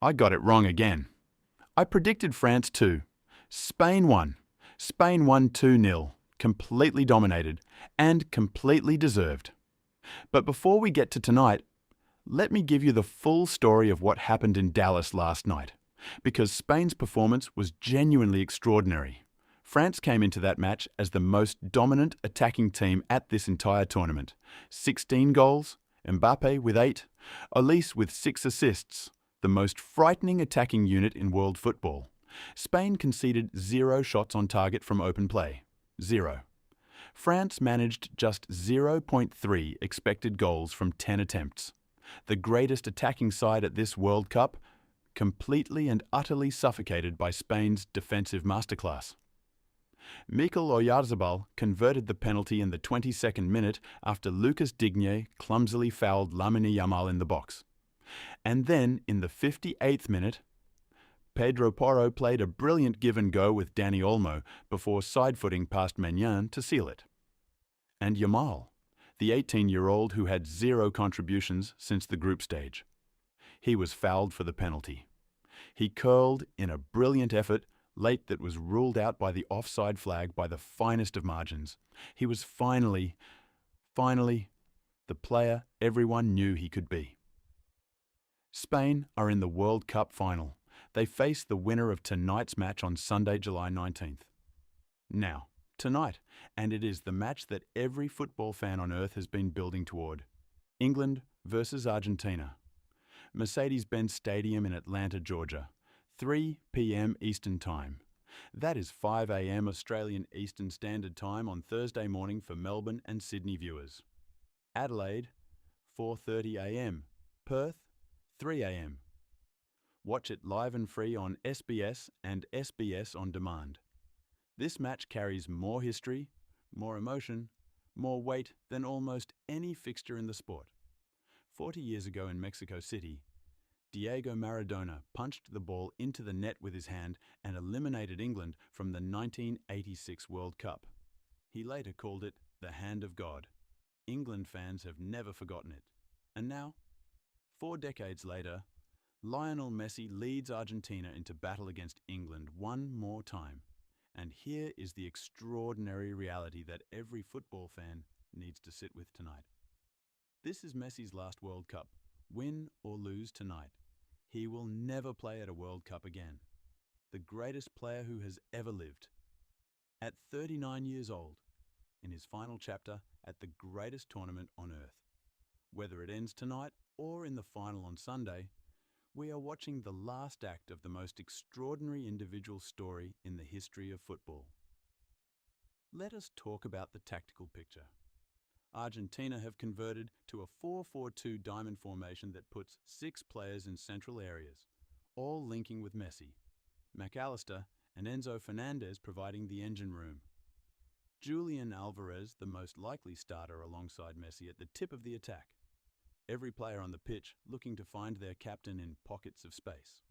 I got it wrong again. I predicted France 2. Spain won. Spain won 2-0, completely dominated, and completely deserved. But before we get to tonight, let me give you the full story of what happened in Dallas last night, because Spain's performance was genuinely extraordinary. France came into that match as the most dominant attacking team at this entire tournament. 16 goals, Mbappe with 8, Olise with 6 assists, the most frightening attacking unit in world football. Spain conceded 0 shots on target from open play. 0. France managed just 0.3 expected goals from 10 attempts. The greatest attacking side at this World Cup, completely and utterly suffocated by Spain's defensive masterclass. Mikel Oyarzabal converted the penalty in the 22nd minute after Lucas Digne clumsily fouled Lamine Yamal in the box. And then, in the 58th minute, Pedro Porro played a brilliant give-and-go with Dani Olmo before side-footing past Maignan to seal it. And Yamal, the 18-year-old who had 0 contributions since the group stage. He was fouled for the penalty. He curled in a brilliant effort late that was ruled out by the offside flag by the finest of margins. He was finally, the player everyone knew he could be. Spain are in the World Cup final. They face the winner of tonight's match on Sunday, July 19th. Now, tonight, and it is the match that every football fan on earth has been building toward. England versus Argentina. Mercedes-Benz Stadium in Atlanta, Georgia. 3 p.m. Eastern Time. That is 5 a.m. Australian Eastern Standard Time on Thursday morning for Melbourne and Sydney viewers. Adelaide, 4:30 a.m. Perth, 3 a.m. Watch it live and free on SBS and SBS On Demand. This match carries more history, more emotion, more weight than almost any fixture in the sport. 40 years ago in Mexico City, Diego Maradona punched the ball into the net with his hand and eliminated England from the 1986 World Cup. He later called it the Hand of God. England fans have never forgotten it. And now, 4 decades later, Lionel Messi leads Argentina into battle against England one more time. And here is the extraordinary reality that every football fan needs to sit with tonight. This is Messi's last World Cup. Win or lose tonight, he will never play at a World Cup again. The greatest player who has ever lived. At 39 years old, in his final chapter at the greatest tournament on earth. Whether it ends tonight or in the final on Sunday, we are watching the last act of the most extraordinary individual story in the history of football. Let us talk about the tactical picture. Argentina have converted to a 4-4-2 diamond formation that puts 6 players in central areas, all linking with Messi, McAllister and Enzo Fernandez providing the engine room. Julian Alvarez, the most likely starter alongside Messi at the tip of the attack. Every player on the pitch looking to find their captain in pockets of space.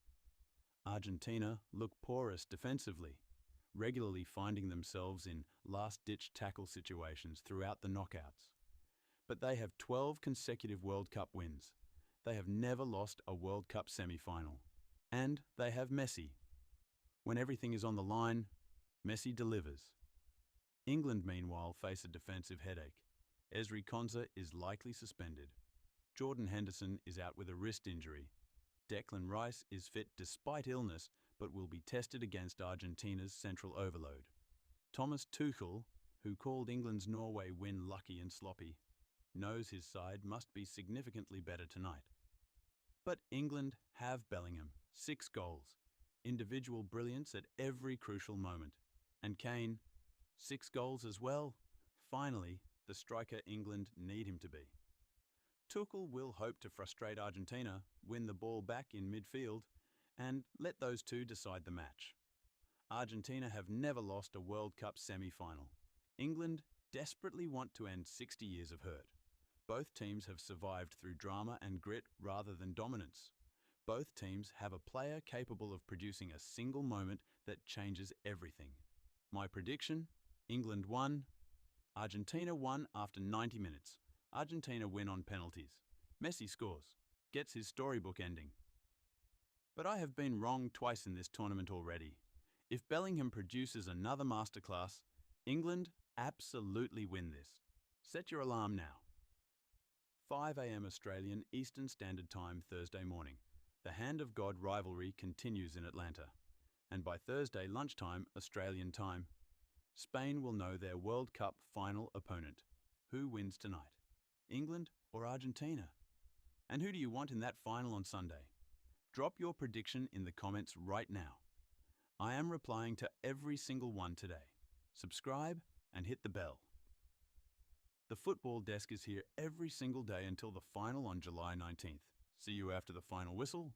Argentina look porous defensively, regularly finding themselves in last-ditch tackle situations throughout the knockouts. But they have 12 consecutive World Cup wins. They have never lost a World Cup semi-final. And they have Messi. When everything is on the line, Messi delivers. England, meanwhile, face a defensive headache. Ezri Konsa is likely suspended. Jordan Henderson is out with a wrist injury. Declan Rice is fit despite illness, but will be tested against Argentina's central overload. Thomas Tuchel, who called England's Norway win lucky and sloppy, knows his side must be significantly better tonight. But England have Bellingham, 6 goals, individual brilliance at every crucial moment. And Kane, 6 goals as well. Finally, the striker England need him to be. Tuchel will hope to frustrate Argentina, win the ball back in midfield, and let those two decide the match. Argentina have never lost a World Cup semi-final. England desperately want to end 60 years of hurt. Both teams have survived through drama and grit rather than dominance. Both teams have a player capable of producing a single moment that changes everything. My prediction? England won. Argentina won after 90 minutes. Argentina win on penalties. Messi scores. Gets his storybook ending. But I have been wrong twice in this tournament already. If Bellingham produces another masterclass, England absolutely win this. Set your alarm now. 5 a.m. Australian Eastern Standard Time Thursday morning. The Hand of God rivalry continues in Atlanta. And by Thursday lunchtime Australian time, Spain will know their World Cup final opponent. Who wins tonight? England or Argentina? And who do you want in that final on Sunday? Drop your prediction in the comments right now. I am replying to every single one today. Subscribe and hit the bell. The Football Desk is here every single day until the final on July 19th. See you after the final whistle.